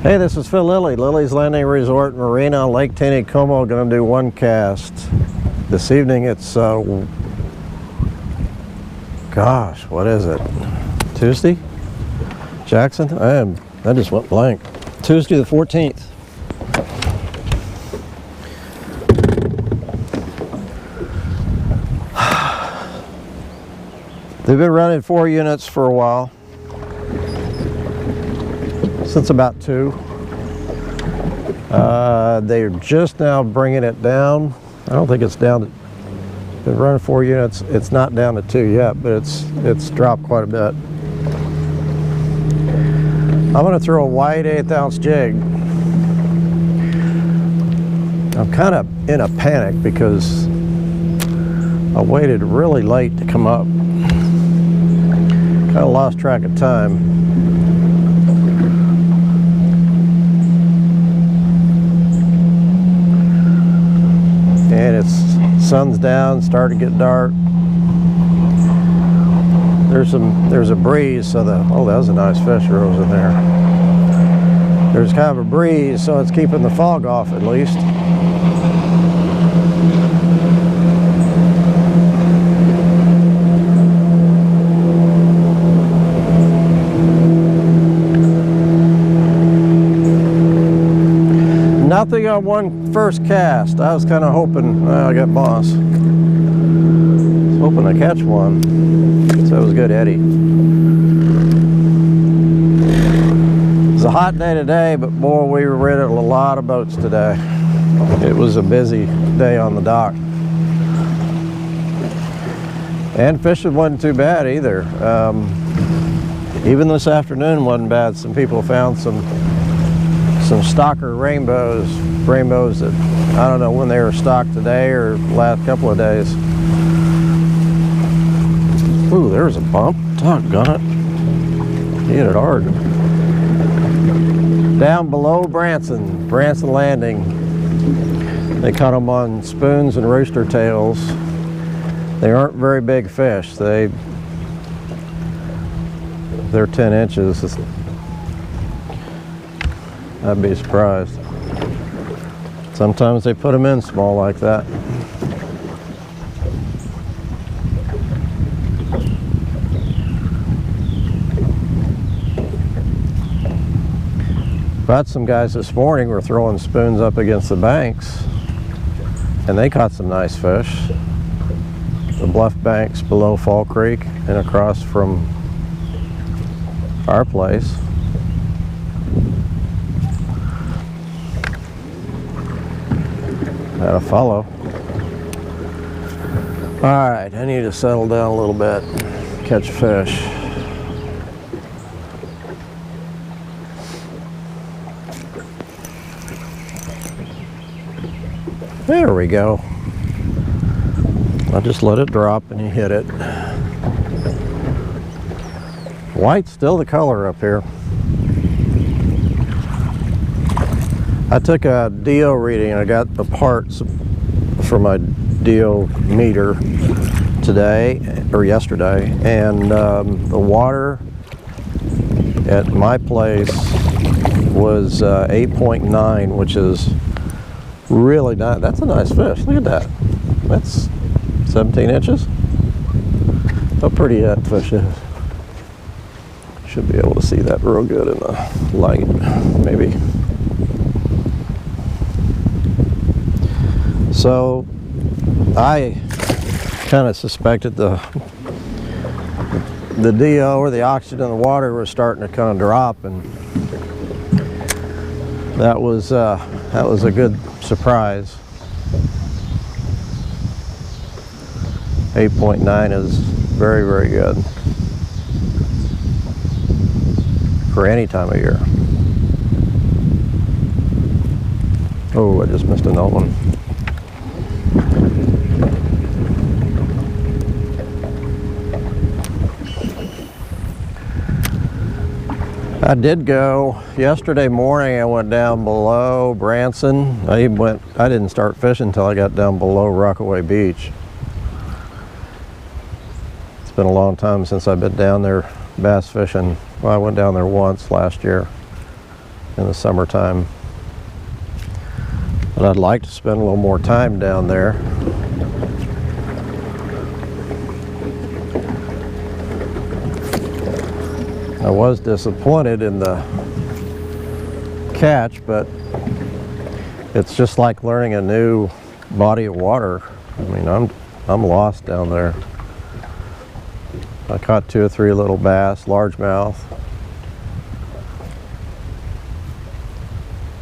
Hey, this is Phil Lilley, Lilleys Landing Resort Marina, Lake Taneycomo. Going to do one cast. This evening it's, gosh, what is it? Tuesday? Jackson? I just went blank. Tuesday the 14th. They've been running 4 units for a while. Since about 2. They're just now bringing it down. I don't think it's down to, been running 4 units. It's not down to 2 yet, but it's dropped quite a bit. I'm going to throw a white 1/8 ounce jig. I'm kind of in a panic because I waited really late to come up. Kind of lost track of time. And it's sun's down, starting to get dark. There's a breeze, so that was a nice fish rose in there. There's kind of a breeze, so it's keeping the fog off at least. Nothing on one first cast. I was kind of hoping, I got moss. I was hoping to catch one. So it was good, Eddie. It's a hot day today, but boy, we were in a lot of boats today. It was a busy day on the dock. And fishing wasn't too bad either. Even this afternoon wasn't bad. Some people found some stocker rainbows that I don't know when they were stocked today or last couple of days. Ooh, there's a bump. Doggone it. Hit it hard. Down below Branson Landing. They caught them on spoons and rooster tails. They aren't very big fish. They're 10 inches. I'd be surprised. Sometimes they put them in small like that. But some guys this morning were throwing spoons up against the banks, and they caught some nice fish. The bluff banks below Fall Creek and across from our place. Had a follow. All right, I need to settle down a little bit, catch fish. There we go. I just let it drop and he hit it. White's still the color up here. I took a DO reading. I got the parts for my DO meter today, or yesterday, and the water at my place was 8.9, which is really not, that's a nice fish. Look at that. That's 17 inches. How pretty that fish is. Should be able to see that real good in the light, maybe. So I kind of suspected the DO, or the oxygen in the water, was starting to kind of drop, and that was a good surprise. 8.9 is very, very good for any time of year. Oh, I just missed another one. I did go yesterday morning. I went down below Branson. I didn't start fishing until I got down below Rockaway Beach. It's been a long time since I've been down there bass fishing. Well, I went down there once last year. in the summertime. But I'd like to spend a little more time down there. I was disappointed in the catch, but it's just like learning a new body of water. I mean, I'm lost down there. I caught 2 or 3 little bass, largemouth.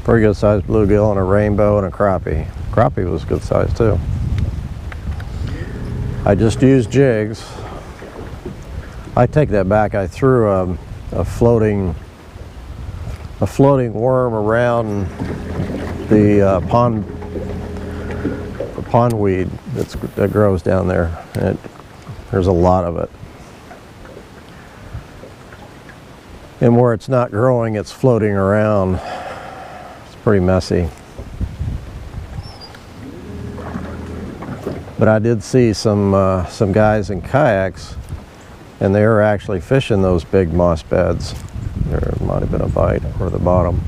Pretty good sized bluegill and a rainbow and a crappie. Crappie was good size too. I just used jigs. I take that back. I threw a floating worm around the pondweed that grows down there. There's a lot of it. And where it's not growing, it's floating around. It's pretty messy. But I did see some guys in kayaks, and they were actually fishing those big moss beds. There might have been a bite or the bottom.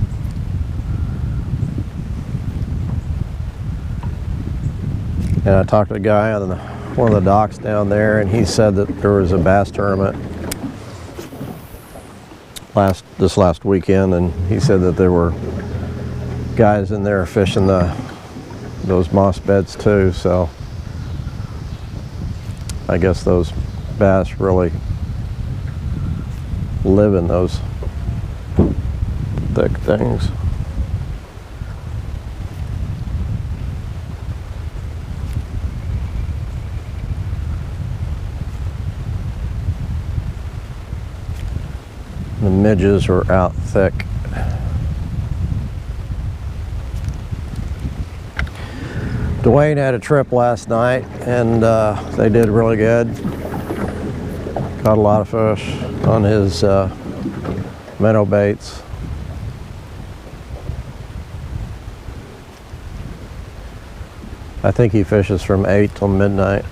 And I talked to a guy on one of the docks down there, and he said that there was a bass tournament this last weekend, and he said that there were guys in there fishing those moss beds too. So I guess those bass really live in those thick things. The midges were out thick. Dwayne had a trip last night, and they did really good. Caught a lot of fish on his minnow baits. I think he fishes from 8 till midnight.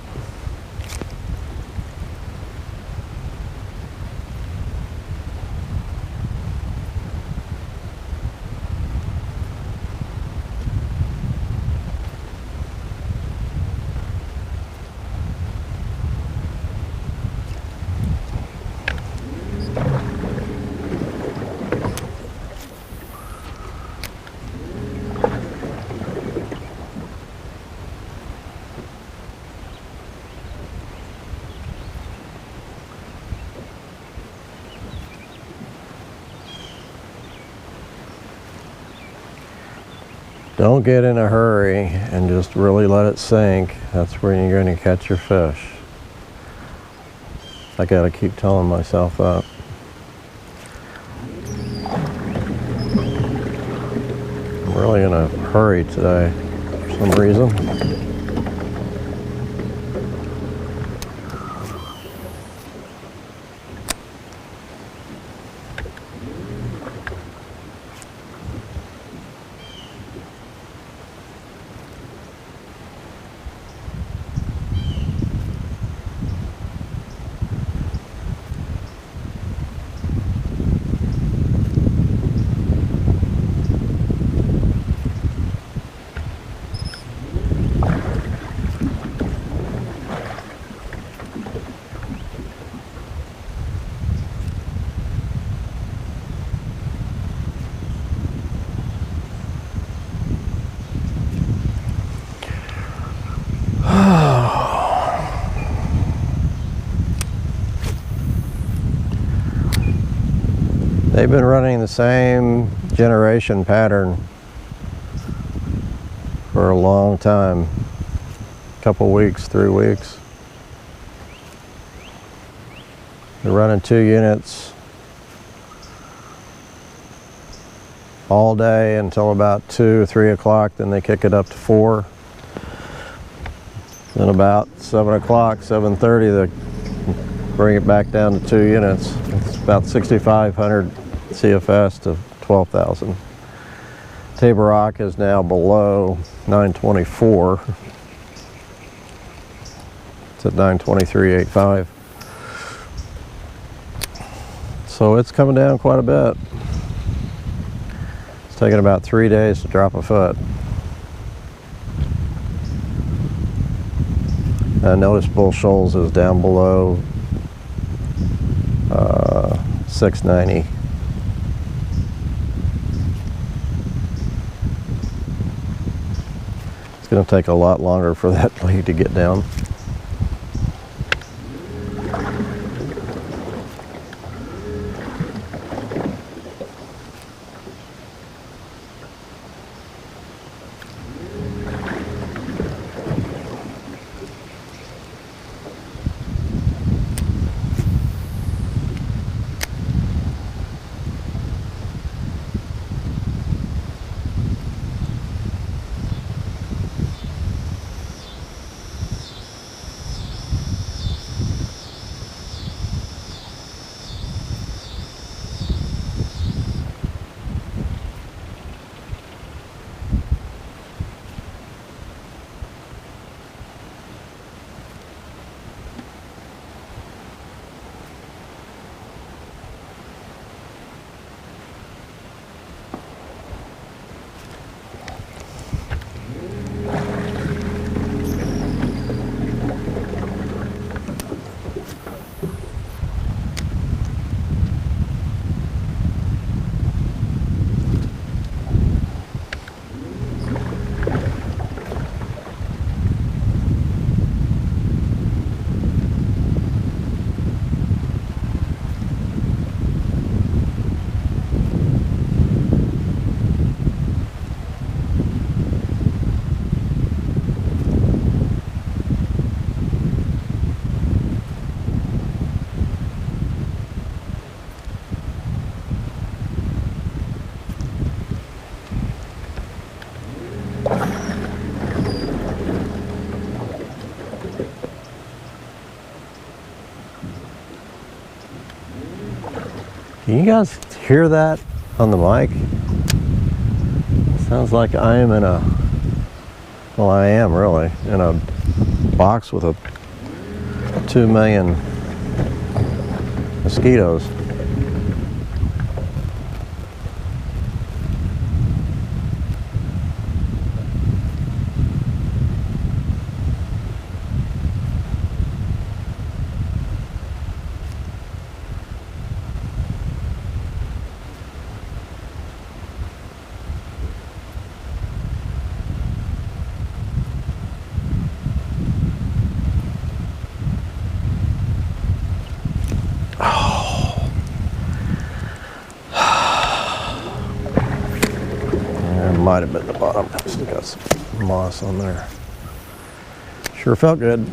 Don't get in a hurry and just really let it sink. That's where you're going to catch your fish. I gotta keep telling myself that. I'm really in a hurry today for some reason. They've been running the same generation pattern for a long time, couple weeks, 3 weeks. They're running 2 units all day until about 2 or 3 o'clock, then they kick it up to 4. Then about 7 o'clock, 7:30, they bring it back down to 2 units. It's about 6,500 CFS to 12,000. Table Rock is now below 924. It's at 923.85. So it's coming down quite a bit. taking about 3 days to drop a foot. I noticed Bull Shoals is down below 690. It's going to take a lot longer for that lead to get down. Can you guys hear that on the mic? Sounds like I am in a, well, I am really, in a box with 2 million mosquitoes. Might have been the bottom. Still got some moss on there. Sure felt good.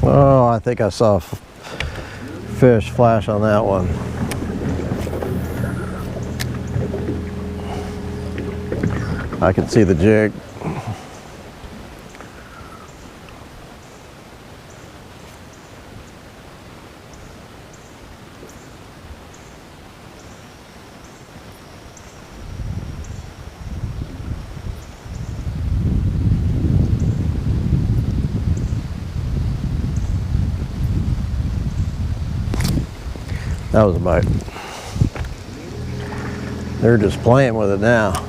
Oh, I think I saw a fish flash on that one. I can see the jig. That was a bite. They're just playing with it now.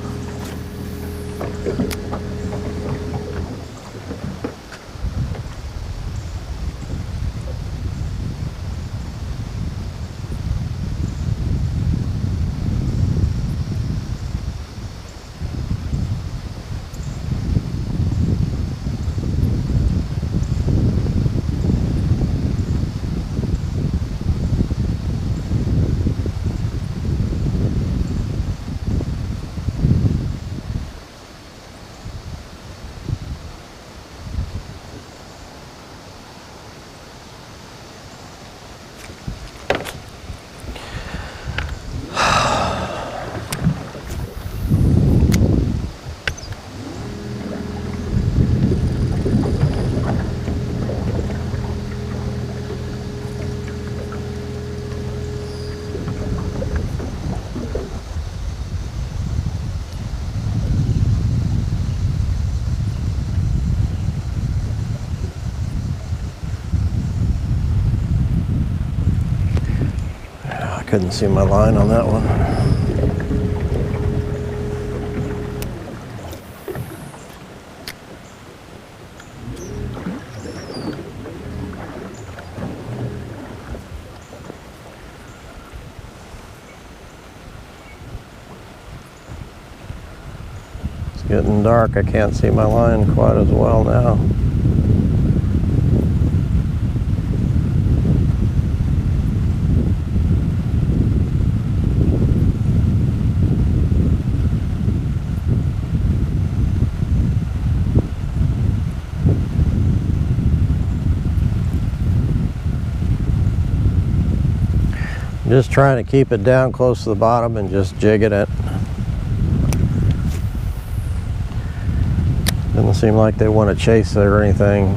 couldn't see my line on that one. It's getting dark. I can't see my line quite as well now. Just trying to keep it down close to the bottom and just jigging it. Doesn't seem like they want to chase it or anything.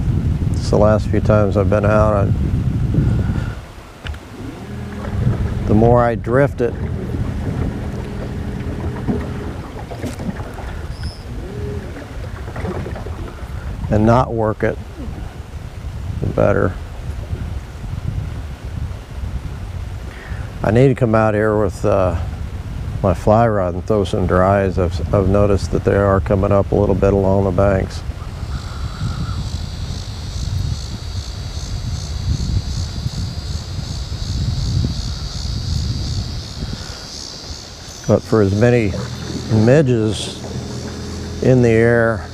It's the last few times I've been out, the more I drift it, and not work it, the better. I need to come out here with my fly rod and throw some dries. I've noticed that they are coming up a little bit along the banks. But for as many midges in the air,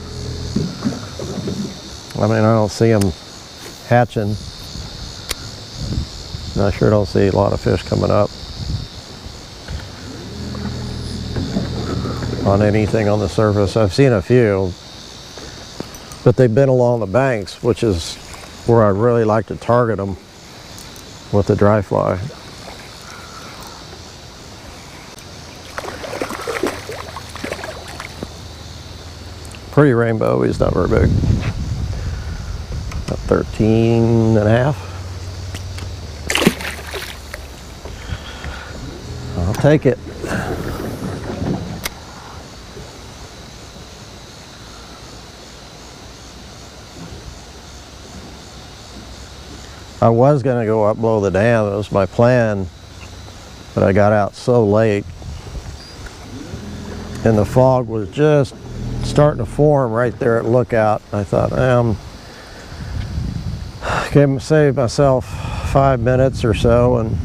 I mean, I don't see them hatching. I sure don't see a lot of fish coming up on anything on the surface. I've seen a few, but they've been along the banks, which is where I really like to target them with the dry fly. Pretty rainbow, he's not very big. About 13 and a half. I'll take it. I was going to go up below the dam. It was my plan, but I got out so late and the fog was just starting to form right there at Lookout. I thought, save myself 5 minutes or so, and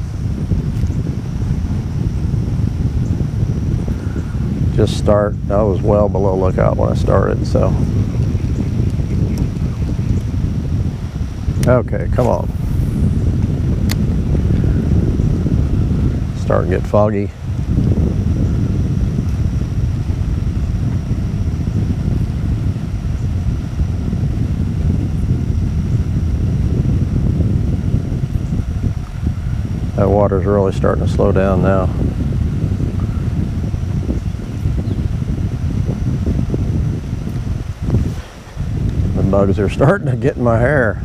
just start. I was well below Lookout when I started, so. Okay, come on. Starting to get foggy. That water's really starting to slow down now. The bugs are starting to get in my hair.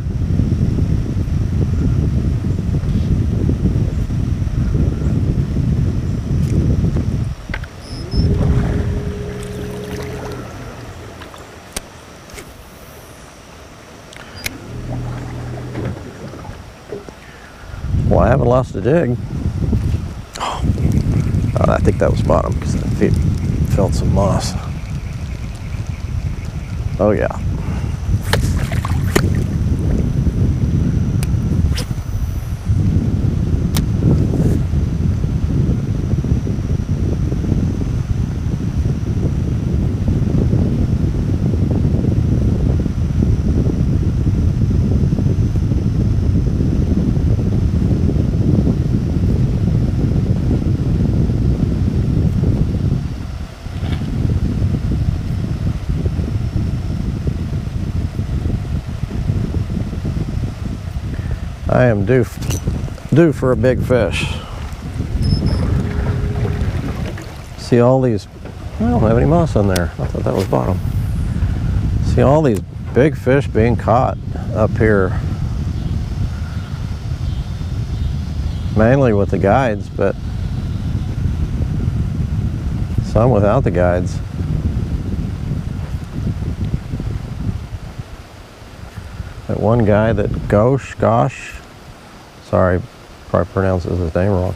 Well, I haven't lost a dig. Oh, I think that was bottom because I felt some moss. Oh yeah. I am due for a big fish. See all these, I don't have any moss on there. I thought that was bottom. See all these big fish being caught up here. Mainly with the guides, but some without the guides. That one guy that Gosh, sorry, probably pronounces his name wrong.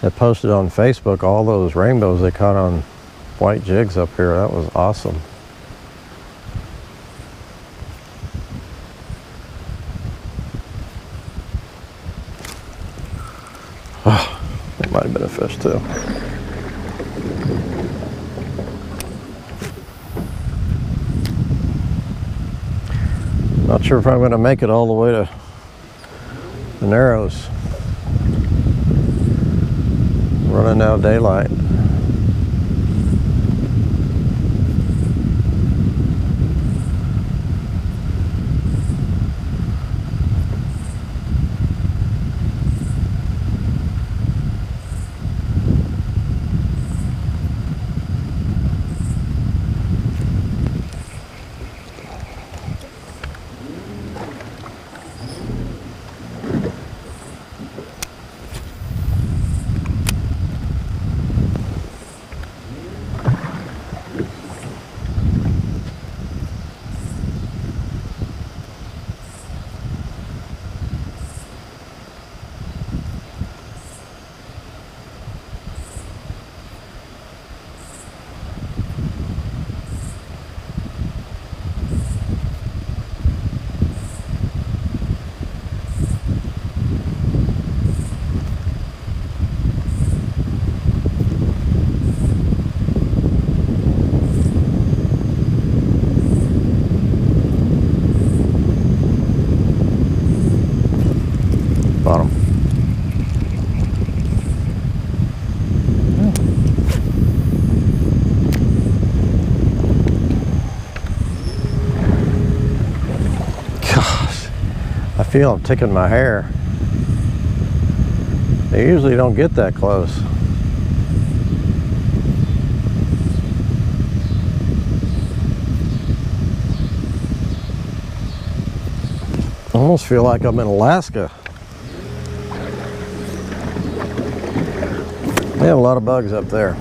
that posted on Facebook all those rainbows they caught on white jigs up here. That was awesome. Oh, that might have been a fish too. Not sure if I'm going to make it all the way to the Narrows. Running out of daylight. Bottom. Gosh, I feel I'm ticking my hair. They usually don't get that close. I almost feel like I'm in Alaska. They have a lot of bugs up there.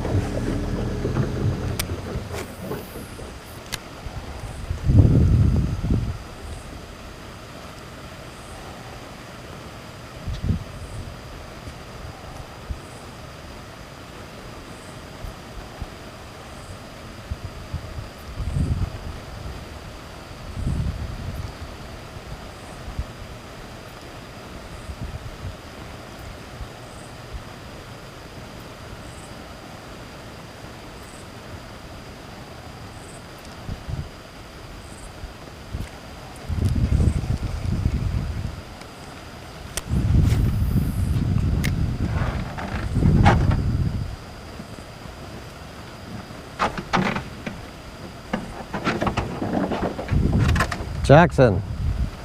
Jackson.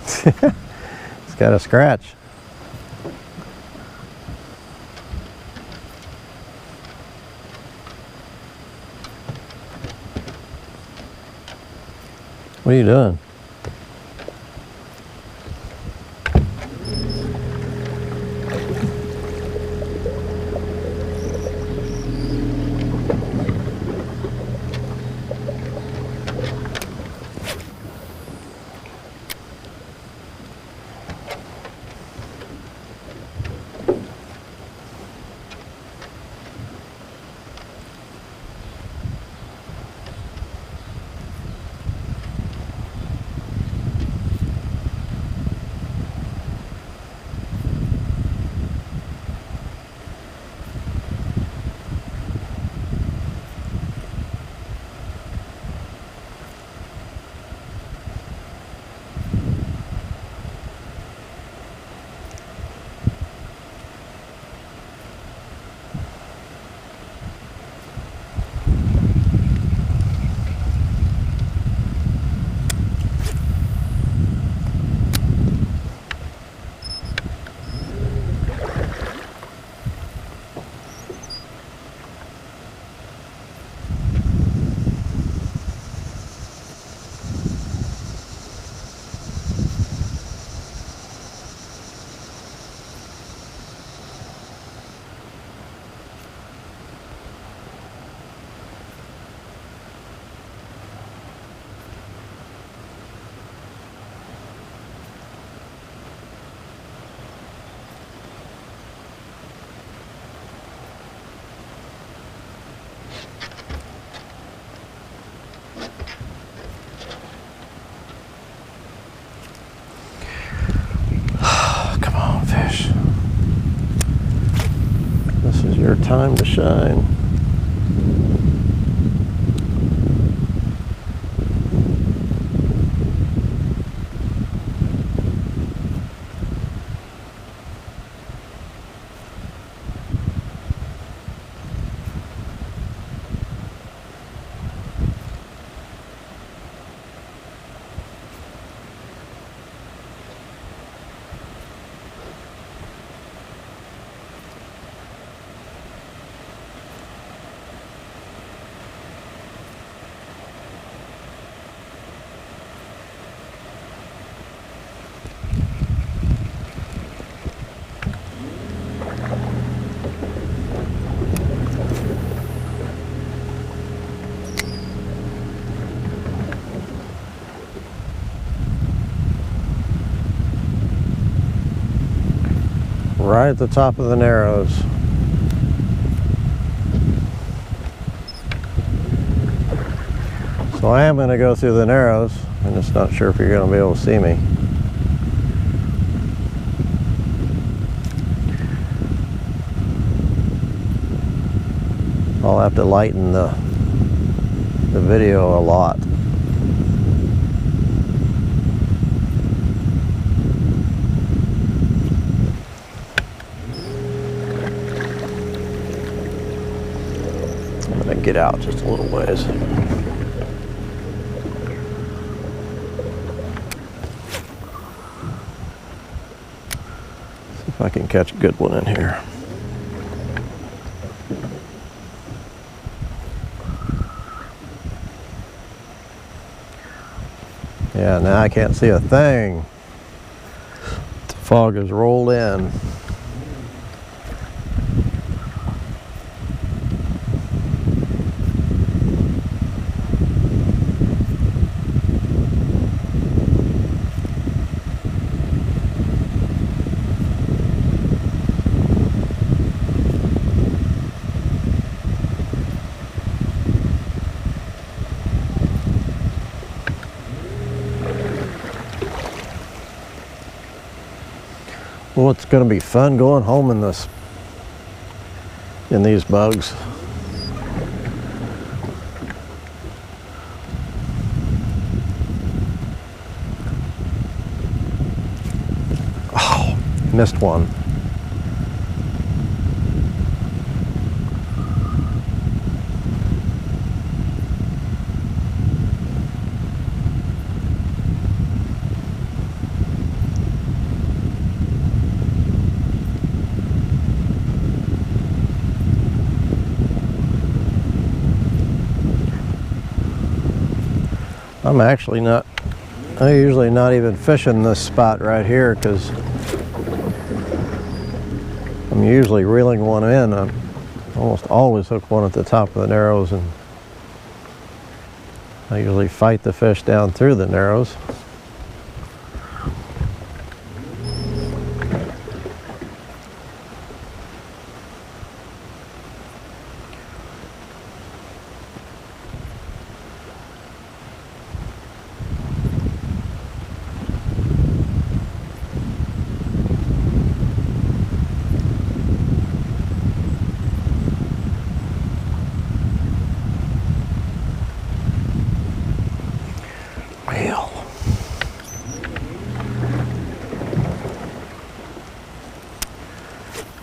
It's got a scratch. What are you doing? Your time to shine. Right at the top of the Narrows. So I am going to go through the Narrows. I'm just not sure if you're going to be able to see me. I'll have to lighten the video a lot. I'm going to get out just a little ways. See if I can catch a good one in here. Yeah, now I can't see a thing. The fog has rolled in. Well, it's going to be fun going home in these bugs. Oh, missed one. I'm actually not, I'm usually not even fishing this spot right here because I'm usually reeling one in. I almost always hook one at the top of the Narrows, and I usually fight the fish down through the Narrows.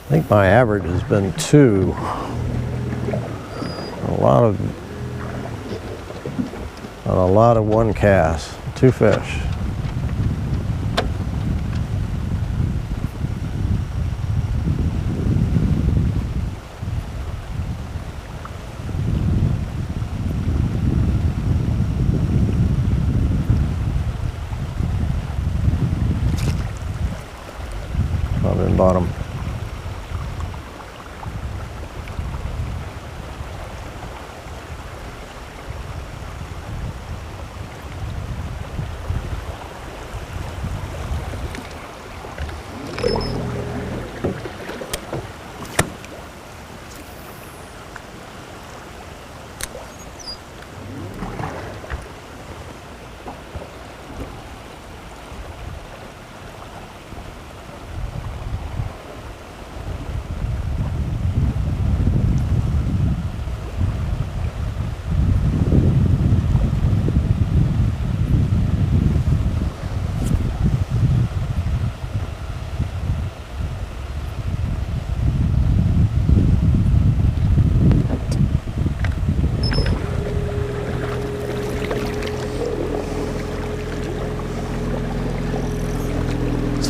I think my average has been 2. A lot of one cast, 2 fish. Top and bottom.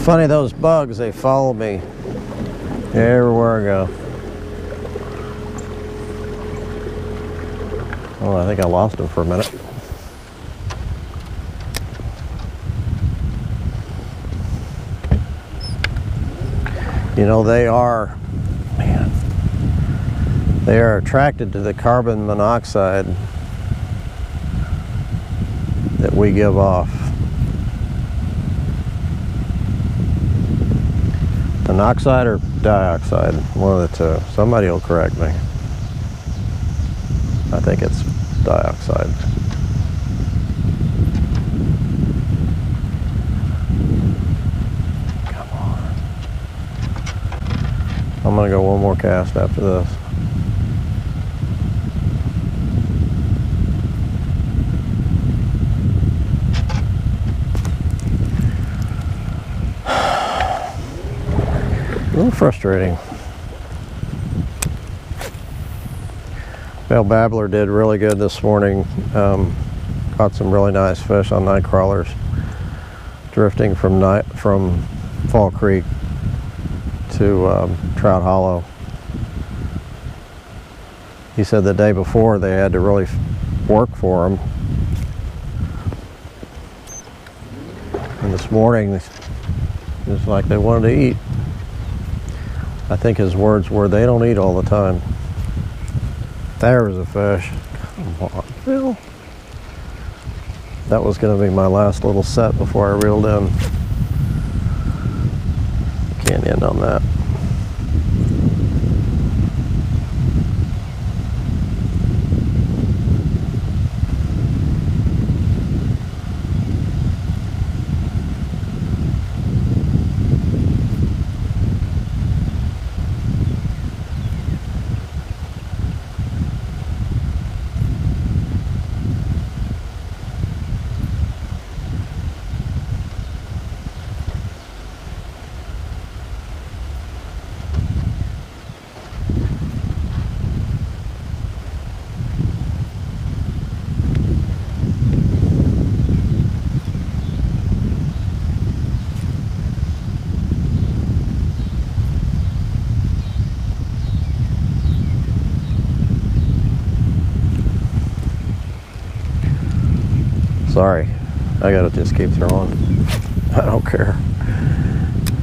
Funny, those bugs, they follow me everywhere I go. Oh, I think I lost him for a minute. You know, they are attracted to the carbon monoxide that we give off. Monoxide or dioxide, one of the two. Somebody will correct me. I think it's dioxide. Come on. I'm gonna go one more cast after this. A little frustrating. Well, Babbler did really good this morning. Caught some really nice fish on night crawlers, drifting from Fall Creek to Trout Hollow. He said the day before they had to really work for him, and this morning it was like they wanted to eat. I think his words were, "They don't eat all the time." There was a fish. Come on, Phil. That was going to be my last little set before I reeled in. Can't end on that. Sorry, I gotta just keep throwing. I don't care.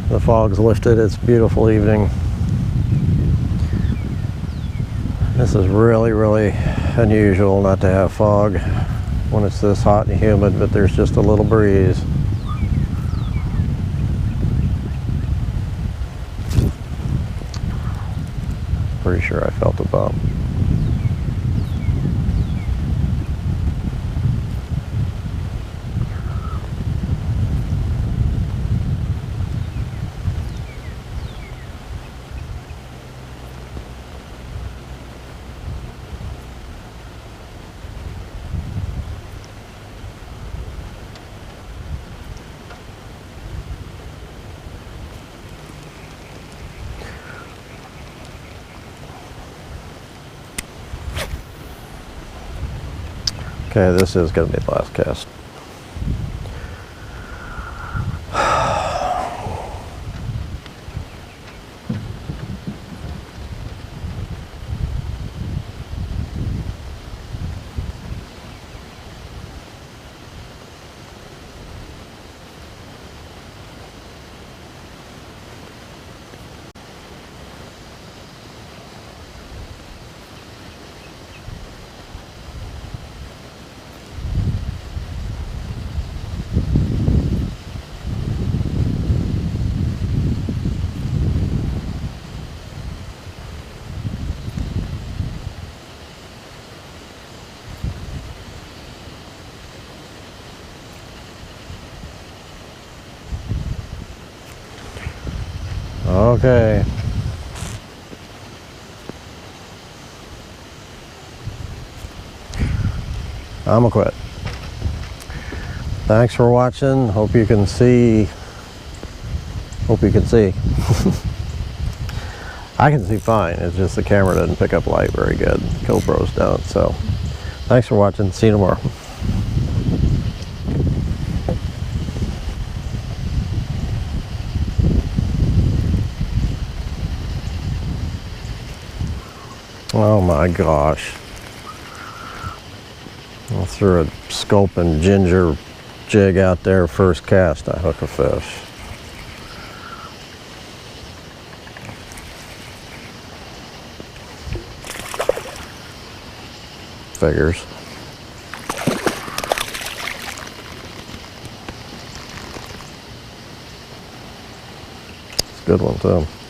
The fog's lifted, it's a beautiful evening. This is really, really unusual not to have fog when it's this hot and humid, but there's just a little breeze. Pretty sure I felt a bump. Okay, this is going to be the last cast. Okay. I'm gonna quit. Thanks for watching. Hope you can see. Hope you can see. I can see fine. It's just the camera doesn't pick up light very good. GoPros don't. So thanks for watching. See you tomorrow. Oh my gosh. I threw a sculpin ginger jig out there, first cast, I hook a fish. Figures. It's a good one too.